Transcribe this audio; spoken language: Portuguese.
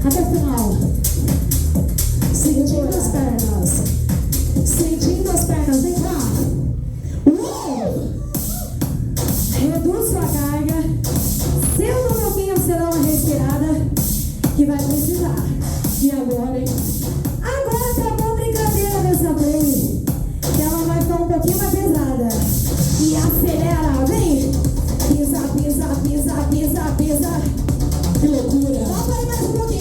Até o final. Sentindo as pernas. Sentindo as pernas. Vem cá. Reduz sua carga. Senta um pouquinho, você dá uma respirada. Que vai precisar. E agora, hein? Agora acabou a brincadeira dessa vez. Que ela vai ficar um pouquinho mais pesada. E acelera, vem! Pisa, pisa, pisa, pisa, pisa. Que loucura! Volta aí mais um pouquinho.